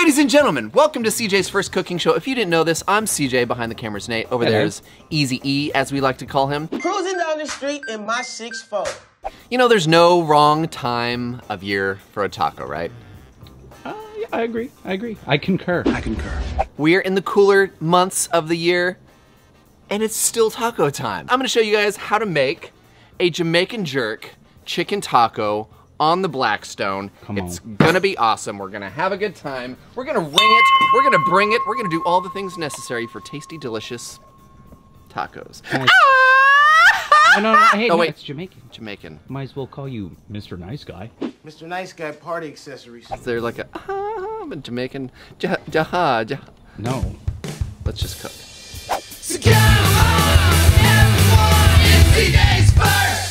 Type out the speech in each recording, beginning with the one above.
Ladies and gentlemen, welcome to CJ's first cooking show. If you didn't know this, I'm CJ, behind the camera's Nate. Over there is Easy E, as we like to call him. Cruising down the street in my 6'4". You know, there's no wrong time of year for a taco, right? Yeah, I agree. I concur. We're in the cooler months of the year, and it's still taco time. I'm gonna show you guys how to make a Jamaican jerk chicken taco on the Blackstone. It's gonna be awesome. We're gonna have a good time. We're gonna ring it, we're gonna bring it, we're gonna do all the things necessary for tasty, delicious tacos. No, hey, oh, wait. It's Jamaican. Jamaican. Might as well call you Mr. Nice Guy. Mr. Nice Guy party accessories. Is there like a Jamaican? No. Let's just cook. So come on, everyone, it's CJ's first.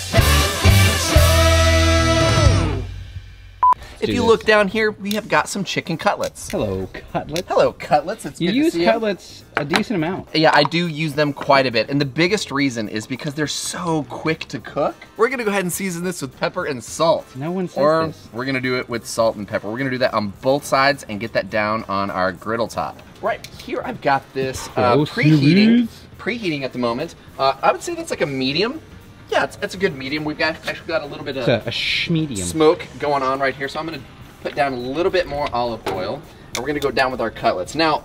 If you look down here, we have got some chicken cutlets. Hello, cutlets. Hello, cutlets. It's You good to use see you. cutlets a decent amount. Yeah, I do use them quite a bit, and the biggest reason is because they're so quick to cook. We're gonna go ahead and season this with pepper and salt. No one says Or this. we're gonna do it with salt and pepper. We're gonna do that on both sides and get that down on our griddle top. Right here, I've got this preheating at the moment. I would say that's like a medium. Yeah, it's a good medium. We've actually got a little bit of a schmedium smoke going on right here, so I'm gonna put down a little bit more olive oil, and we're gonna go down with our cutlets. Now,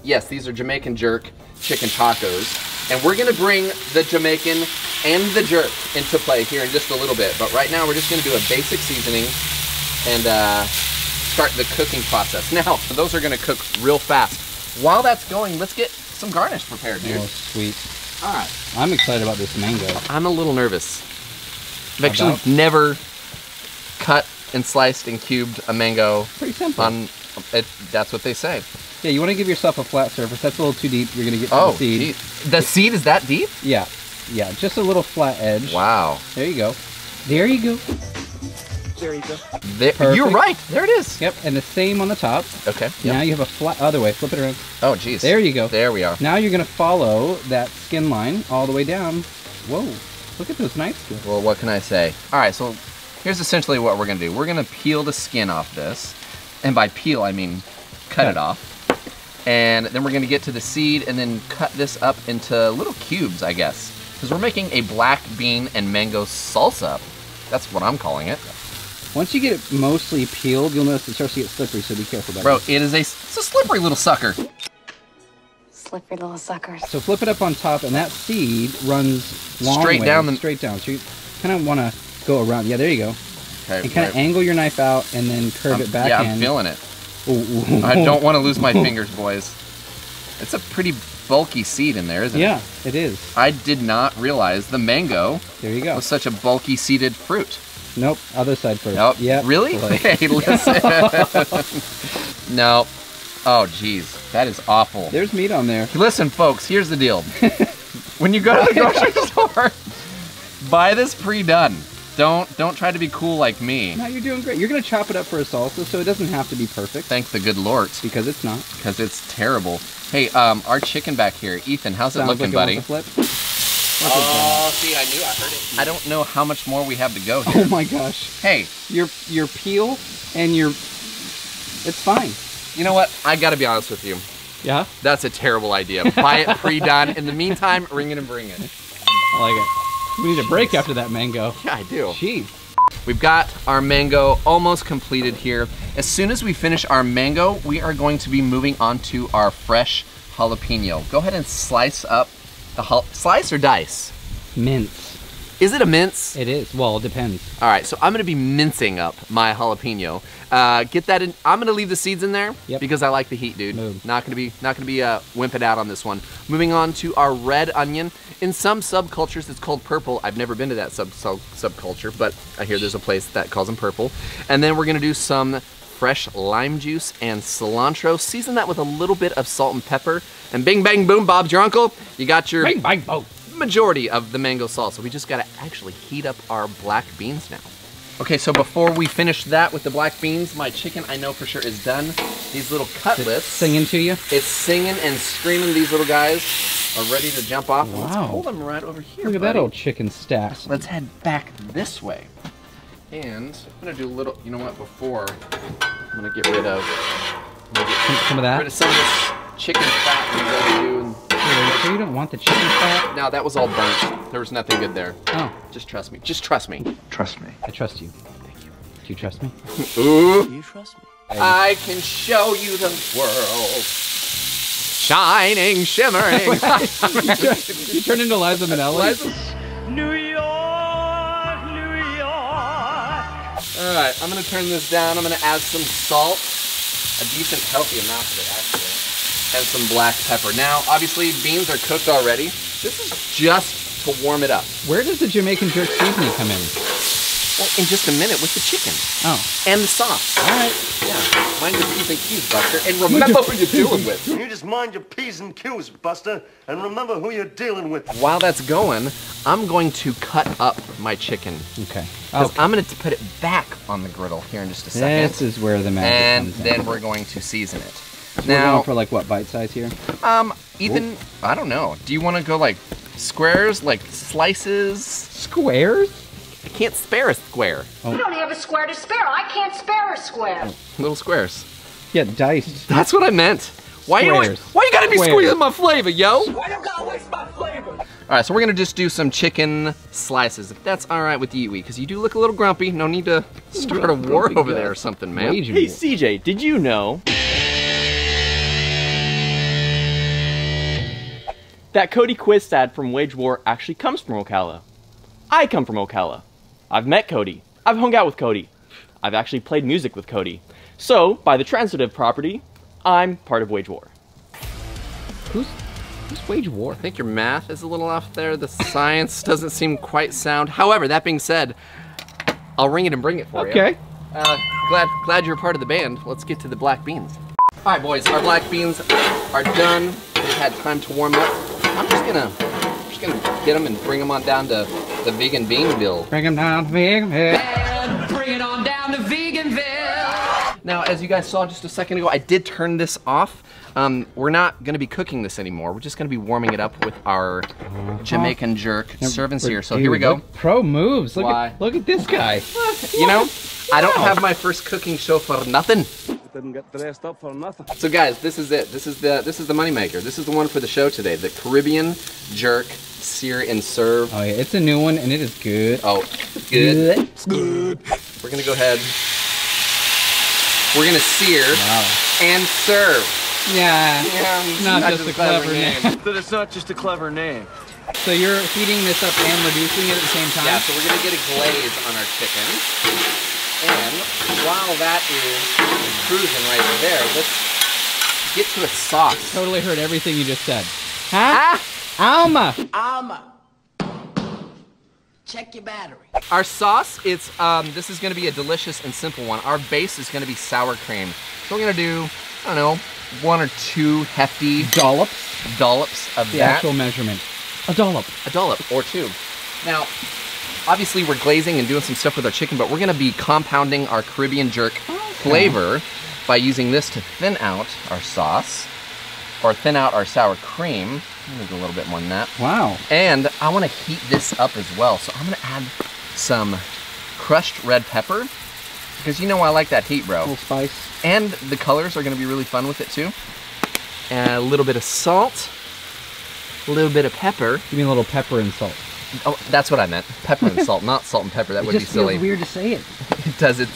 yes, these are Jamaican jerk chicken tacos, and we're gonna bring the Jamaican and the jerk into play here in just a little bit, but right now we're just gonna do a basic seasoning and start the cooking process. Now, those are gonna cook real fast. While that's going, let's get some garnish prepared, dude. Oh, sweet. All right. I'm excited about this mango. I'm a little nervous. I've actually never cut and sliced and cubed a mango. Pretty simple. That's what they say. Yeah, you want to give yourself a flat surface. That's a little too deep. You're going to get the seed. Geez. The seed is that deep? Yeah, just a little flat edge. Wow. There you go. There you go. There you go. You're right. There it is. Yep, and the same on the top. Okay. Now you have a flat, other way. Flip it around. Oh, geez. There you go. There we are. Now you're going to follow that skin line all the way down. Whoa, look at those knife skills. Well, what can I say? All right, so here's essentially what we're going to do. We're going to peel the skin off this. And by peel, I mean cut it off. And then we're going to get to the seed and then cut this up into little cubes, I guess. Because we're making a black bean and mango salsa. That's what I'm calling it. Once you get it mostly peeled, you'll notice it starts to get slippery, so be careful about it. Bro, it's a slippery little sucker. Slippery little suckers. So flip it up on top, and that seed runs straight down. So you kind of want to go around. Yeah, there you go. Okay. And kind of angle your knife out, and then curve it back in. Yeah, I'm feeling it. Ooh. I don't want to lose my fingers, boys. It's a pretty bulky seed in there, isn't it? Yeah, it is. I did not realize the mango was such a bulky seeded fruit. Nope, other side first. Nope. Yep. Really? Hey, listen. No. Oh, geez. That is awful. There's meat on there. Listen, folks, here's the deal. When you go to the grocery store, buy this pre-done. Don't try to be cool like me. No, you're doing great. You're going to chop it up for a salsa, so it doesn't have to be perfect. Thank the good Lord. Because it's not. Because it's terrible. Hey, our chicken back here. Ethan, how's it looking, buddy? Oh, see, I knew. I heard it. I don't know how much more we have to go here. Oh my gosh. Hey. Your peel and it's fine. You know what? I gotta be honest with you. Yeah? That's a terrible idea. Buy it pre-done. In the meantime, ring it and bring it. I like it. We need a break after that mango. Yeah, I do. Gee. We've got our mango almost completed here. As soon as we finish our mango, we are going to be moving on to our fresh jalapeno. Go ahead and slice up the slice or dice? Mince. Is it a mince? It is. Well, it depends. All right, so I'm gonna be mincing up my jalapeno. Get that in. I'm gonna leave the seeds in there because I like the heat, dude. Not gonna be wimping out on this one. Moving on to our red onion. In some subcultures, it's called purple. I've never been to that subculture, but I hear there's a place that calls them purple. And then we're gonna do some fresh lime juice and cilantro. Season that with a little bit of salt and pepper. And bing, bang, boom, Bob's your uncle. You got your bang, bang, boom. Majority of the mango salsa. We just gotta actually heat up our black beans now. Okay, so before we finish that with the black beans, my chicken I know for sure is done. These little cutlets. It's singing to you? It's singing and screaming. These little guys are ready to jump off. Wow. Let's hold them right over here, Look at that old chicken stack. Let's head back this way. And I'm gonna do a little, you know what, before I'm gonna get rid of my some of that? Rid of some of this chicken fat and residue. Are you sure you don't want the chicken fat? No, that was all burnt. There was nothing good there. Oh. Just trust me. Just trust me. Trust me. I trust you. Thank you. Do you trust me? Ooh. Do you trust me? I can show you the world. Shining, shimmering. You turn into Liza Minnelli? New York, New York. All right, I'm gonna turn this down. I'm gonna add some salt, a decent, healthy amount of it actually, and some black pepper. Now, obviously, beans are cooked already. This is just to warm it up. Where does the Jamaican jerk seasoning come in? Well, in just a minute with the chicken. Oh. And the sauce. All right. Yeah, mind your P's and Q's, Buster, and remember who you're dealing with. You just mind your P's and Q's, Buster, and remember who you're dealing with. While that's going, I'm going to cut up my chicken. Okay. I'm going to put it back on the griddle here in just a second. This is where the magic comes in. And then we're going to season it. So now, we're going for like what, bite size here? Ethan, I don't know. Do you want to go like squares, like slices? Squares? I can't spare a square. You don't have a square to spare. I can't spare a square. Little squares. Yeah, diced. That's what I meant. Why you gotta be squeezing my flavor, yo? Why you gotta waste my flavor? All right, so we're gonna just do some chicken slices, if that's all right with you, because you do look a little grumpy. No need to start a war over there or something, man. Hey, CJ, did you know that Cody Quistad from Wage War actually comes from Ocala? I come from Ocala. I've met Cody. I've hung out with Cody. I've actually played music with Cody. So, by the transitive property, I'm part of Wage War. Who's Wage War? I think your math is a little off there. The science doesn't seem quite sound. However, that being said, I'll ring it and bring it for you. Okay. Glad you're a part of the band. Let's get to the black beans. All right, boys, our black beans are done. They've had time to warm up. I'm just gonna get them and bring them on down to the Vegan Beanville. Bring them down to Veganville. And bring it on down to Veganville. Now, as you guys saw just a second ago, I did turn this off. We're not gonna be cooking this anymore. We're just gonna be warming it up with our Jamaican jerk serve and sear. So here we go. Pro moves. Look at this guy. You know, I don't have my first cooking show for nothing. Didn't get dressed up for nothing. So guys, this is it. This is the moneymaker. This is the one for the show today. The Caribbean jerk sear and serve. Oh yeah, it's a new one and it is good. Oh, good. It's good. We're gonna go ahead. We're gonna sear and serve. Yeah. Not just a clever name. But it's not just a clever name. So you're heating this up and reducing it at the same time? Yeah, so we're gonna get a glaze on our chicken. And while that is cruising right there, let's get to a sauce. Totally heard everything you just said. Huh? Alma. Check your battery. Our sauce, this is gonna be a delicious and simple one. Our base is gonna be sour cream. So we're gonna do, I don't know, 1 or 2 hefty dollops of the that. Actual measurement. A dollop or 2. Now, obviously we're glazing and doing some stuff with our chicken, but we're gonna be compounding our Caribbean jerk flavor by using this to thin out our sauce, or thin out our sour cream. I'm gonna do a little bit more than that. Wow. And I wanna heat this up as well. So I'm gonna add some crushed red pepper, because you know I like that heat, bro. A little spice. And the colors are gonna be really fun with it too. And a little bit of salt, a little bit of pepper. Give me a little pepper and salt. Oh, that's what I meant. Pepper and salt, not salt and pepper. That would be silly. It just feels weird to say it. It does. It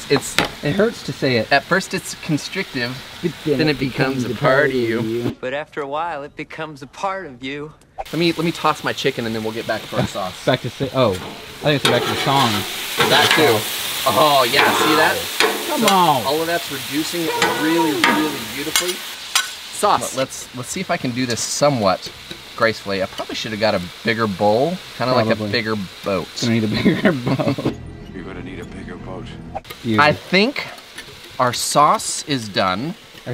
hurts to say it. At first it's constrictive, then it becomes a part of you. But after a while, it becomes a part of you. Let me toss my chicken and then we'll get back to our sauce. Back to I think it's back to the song. That too. Oh yeah, see that? Come on. All of that's reducing really, really beautifully. Sauce. Let's see if I can do this somewhat gracefully. I probably should have got a bigger bowl, kind of like a bigger boat. Gonna need a bigger boat. You're gonna need a bigger boat. I think our sauce is done. Our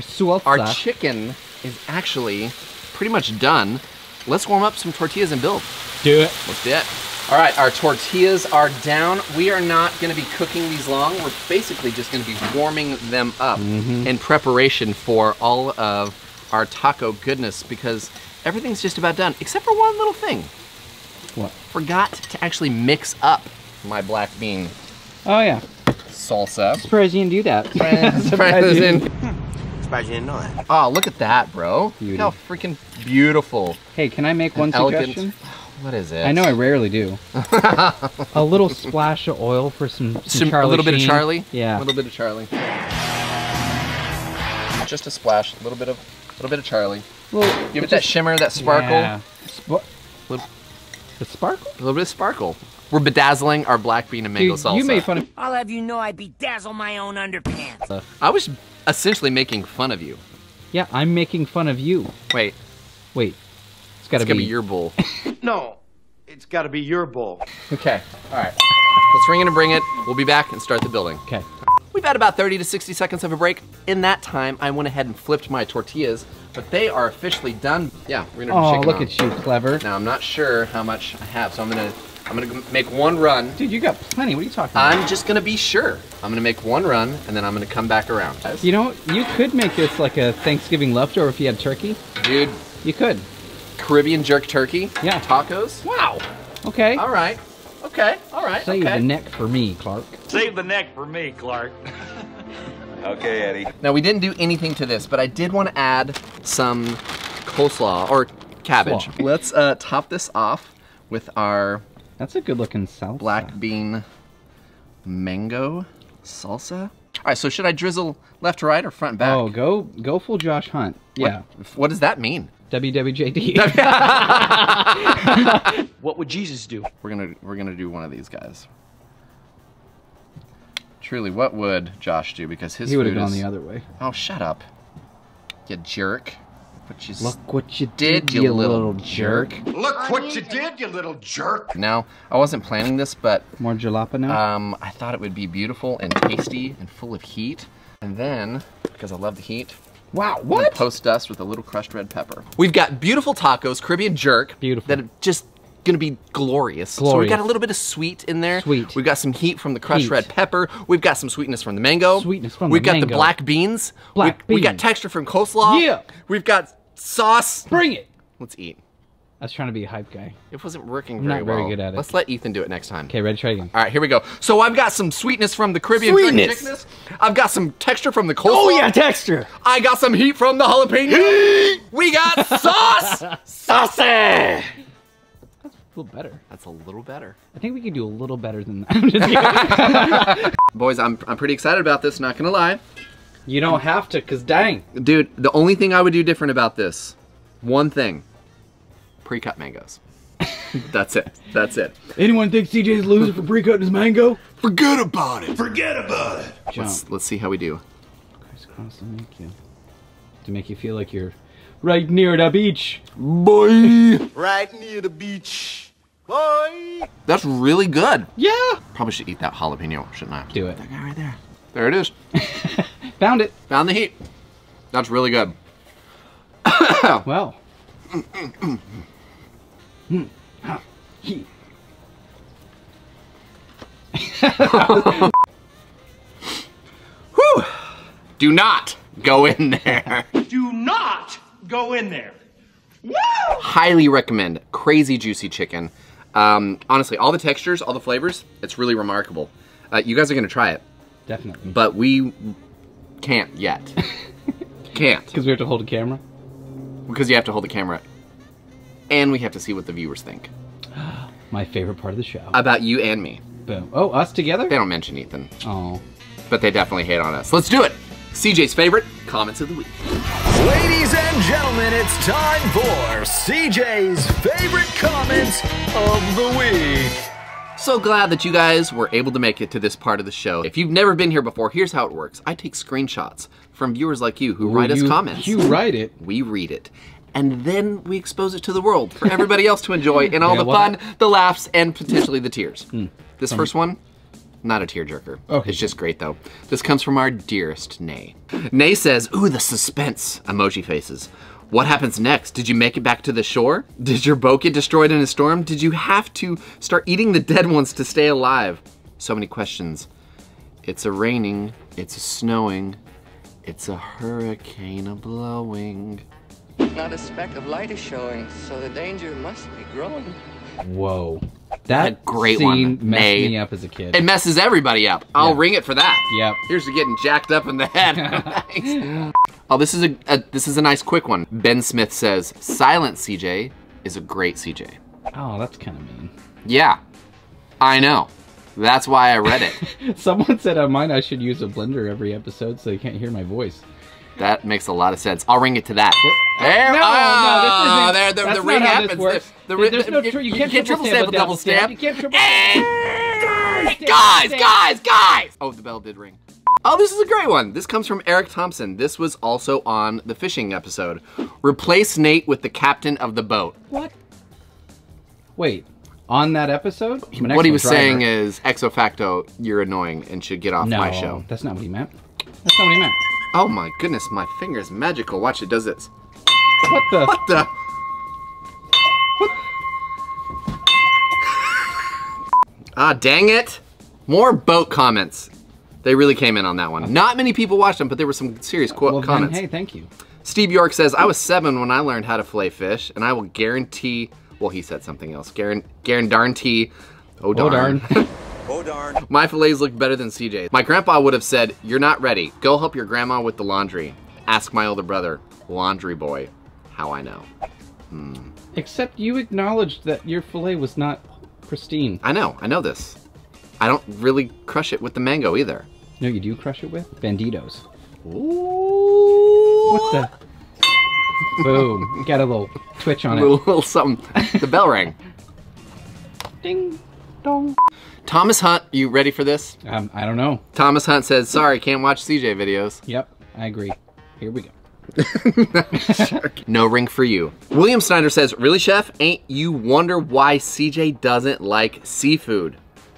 chicken is actually pretty much done. Let's warm up some tortillas and build. Do it. Let's do it. All right, our tortillas are down. We are not gonna be cooking these long. We're basically just gonna be warming them up in preparation for all of our taco goodness, because everything's just about done, except for one little thing. What? Forgot to actually mix up my black bean. Oh yeah. Salsa. Surprised you didn't do that. Surprised you didn't. Surprised you didn't know that. Oh, look at that, bro. Beauty. Look how freaking beautiful. Hey, can I make one suggestion? What is it? I know I rarely do. A little splash of oil for some Charlie A little bit of Sheen. Charlie? Yeah. A little bit of Charlie. Just a splash. A little bit of Charlie. Well, give it that shimmer, that sparkle. Yeah. The sparkle? A little bit of sparkle. We're bedazzling our black bean and mango salsa. You made fun of... I'll have you know I bedazzle my own underpants. I was essentially making fun of you. Yeah, I'm making fun of you. Wait. It's gotta be your bowl. No, it's got to be your bowl. Okay. All right. Let's ring it and bring it. We'll be back and start the building. Okay. We've had about 30 to 60 seconds of a break. In that time, I went ahead and flipped my tortillas, but they are officially done. Yeah, we're gonna do chicken. Oh, look at you, clever. Now I'm not sure how much I have, so I'm gonna make one run. Dude, you got plenty. What are you talking about? I'm just gonna be sure. I'm gonna make one run, and then I'm gonna come back around. You know, you could make this like a Thanksgiving leftover if you had turkey. Dude. You could. Caribbean jerk turkey. Yeah. Tacos. Wow. Okay. All right. Okay. All right. Save the neck for me, Clark. Save the neck for me, Clark. Okay, Eddie. Now, we didn't do anything to this, but I did want to add some coleslaw, or cabbage. Slaw. Let's top this off with our... That's a good looking salsa. Black bean mango salsa. All right, so should I drizzle left to right or front and back? Oh, go full Josh Hunt. Yeah. What does that mean? WWJD. What would Jesus do? We're gonna do one of these guys. Truly, what would Josh do? Because his He would food have gone is... the other way. Oh, shut up, you jerk! Look what you did, you little jerk. Look what you did, you little jerk. Now, I wasn't planning this, but more jalapeno. I thought it would be beautiful and tasty and full of heat. And then, because I love the heat, wow, what? Post dust with a little crushed red pepper. We've got beautiful tacos, Caribbean jerk. Beautiful. That are just gonna be glorious. So we've got a little bit of sweet in there. Sweet. We've got some heat from the crushed red pepper. We've got some sweetness from the mango. Sweetness from We've the got mango. the black beans. Black We got beans. texture from coleslaw. Yeah. We've got sauce. Bring it. Let's eat. I was trying to be a hype guy. It wasn't working I'm very not well. very good at it. Let's let Ethan do it next time. Okay, ready, try again. All right, here we go. So I've got some sweetness from the Caribbean chickenness. I've got some texture from the coleslaw. Oh yeah, texture. I got some heat from the jalapeno. We got sauce. Saucy. That's a little better. That's a little better. I think we could do a little better than that. I'm just kidding. Boys, I'm pretty excited about this, not gonna lie. You don't have to, cause dang. Dude, the only thing I would do different about this, one thing, pre-cut mangoes. That's it. That's it. Anyone think CJ's losing for pre-cutting his mango? Forget about it. Forget about it. Let's see how we do. Crisscross to make you feel like you're right near the beach. Boy. Right near the beach. Boy. That's really good. Yeah. Probably should eat that jalapeno, shouldn't I? Do it. That guy right there. There it is. Found it. Found the heat. That's really good. Well. Heat. Whew. Do not go in there. Do not go in there. Woo! Highly recommend. Crazy juicy chicken. Honestly, all the textures, all the flavors, it's really remarkable. You guys are gonna try it. Definitely. But we can't yet. Can't. Because we have to hold a camera? Because you have to hold the camera. And we have to see what the viewers think. My favorite part of the show. About you and me. Boom. Oh, us together? They don't mention Ethan. Oh. But they definitely hate on us. Let's do it. CJ's favorite comments of the week. Ladies and gentlemen, it's time for CJ's favorite comments of the week. So glad that you guys were able to make it to this part of the show. If you've never been here before, here's how it works. I take screenshots from viewers like you who write us comments. You write it. We read it. And then we expose it to the world for everybody else to enjoy in all the fun, the laughs, and potentially the tears. This first one, not a tearjerker. Okay. It's just great though. This comes from our dearest Nay. Nay says, ooh, the suspense, emoji faces. What happens next? Did you make it back to the shore? Did your boat get destroyed in a storm? Did you have to start eating the dead ones to stay alive? So many questions. It's a raining, it's a snowing, it's a hurricane a blowing. Not a speck of light is showing, so the danger must be growing. Whoa. That great scene one. messed me up as a kid. It messes everybody up. I'll ring it for that. Yep. Here's to getting jacked up in the head. Nice. Oh, this is a nice quick one. Ben Smith says, "Silent CJ is a great CJ." Oh, that's kind of mean. Yeah, I know. That's why I read it. Someone said on mine I should use a blender every episode so they can't hear my voice. That makes a lot of sense. I'll ring it to that. No, there, the ring happens. There's no you can't triple stamp, double stamp. You can't triple guys! Oh, the bell did ring. Oh, this is a great one. This comes from Eric Thompson. This was also on the fishing episode. Replace Nate with the captain of the boat. What? Wait, on that episode? What he was saying is, ex facto, you're annoying and should get off my show. No, that's not what he meant. That's not what he meant. Oh my goodness, my finger is magical. Watch, it does this. What the? What the? What? Ah, dang it. More boat comments. They really came in on that one. Not many people watched them, but there were some serious comments. Then, hey, thank you. Steve York says, "I was 7 when I learned how to fillet fish, and I will guarantee," well, he said something else. Guarantee, oh darn. Oh darn. My fillets look better than CJ's. My grandpa would have said, "You're not ready. Go help your grandma with the laundry. Ask my older brother, laundry boy, how I know." Except you acknowledged that your fillet was not pristine. I know this. I don't really crush it with the mango either. No, you do crush it with Banditos. Ooh. What the? Boom. You got a little twitch on it. Little something. The bell rang. Ding dong. Thomas Hunt, you ready for this? I don't know. Thomas Hunt says, "Sorry, can't watch CJ videos." Yep, I agree. Here we go. No ring for you. William Snyder says, "Really, chef? Ain't you wonder why CJ doesn't like seafood?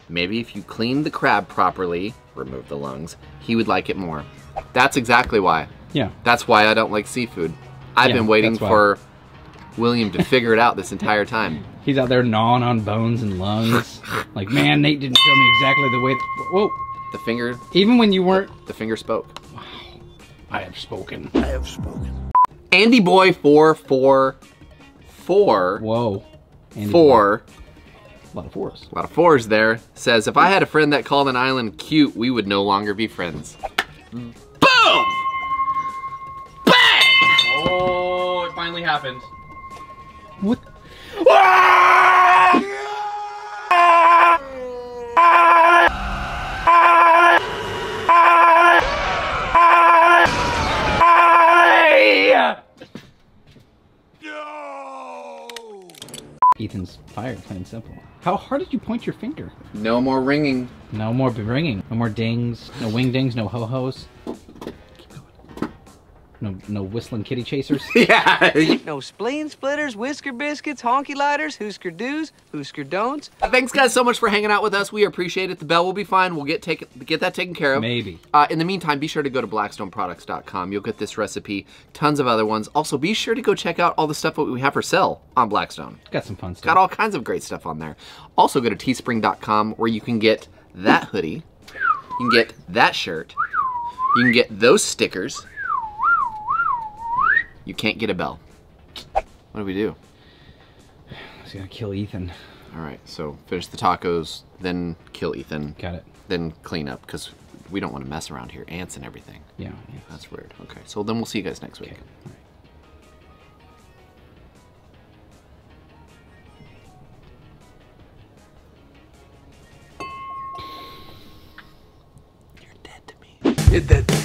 Maybe if you clean the crab properly, remove the lungs, he would like it more." That's exactly why. Yeah. That's why I don't like seafood. I've been waiting for William to figure it out this entire time. He's out there gnawing on bones and lungs. Like, man, Nate didn't show me exactly the way. Whoa. The finger. Even when you weren't. The finger spoke. Wow. I have spoken. I have spoken. Andy Boy 444. Whoa. Andy 4. Boy. A lot of fours. A lot of fours there. Says, "If I had a friend that called an island cute, we would no longer be friends." Boom! Bang! Oh, it finally happened. What? Ethan's fired, plain and simple. How hard did you point your finger? No more ringing. No more ringing. No more dings. No wing dings. No ho-hos. No whistling kitty chasers. Yeah. No spleen splitters, whisker biscuits, honky lighters, Hoosker do's, Hoosker don'ts. Thanks guys so much for hanging out with us. We appreciate it. The bell will be fine. We'll get that taken care of. Maybe. In the meantime, be sure to go to blackstoneproducts.com. You'll get this recipe, tons of other ones. Also, be sure to go check out all the stuff that we have for sale on Blackstone. Got some fun stuff. Got all kinds of great stuff on there. Also, go to teespring.com where you can get that hoodie. You can get that shirt. You can get those stickers. You can't get a bell. What do we do? I was gonna kill Ethan. All right, so finish the tacos, then kill Ethan. Got it. Then clean up, because we don't want to mess around here. Ants and everything. Yeah. That's weird. Okay, so then we'll see you guys next week. Okay. All right. You're dead to me. You're dead to me.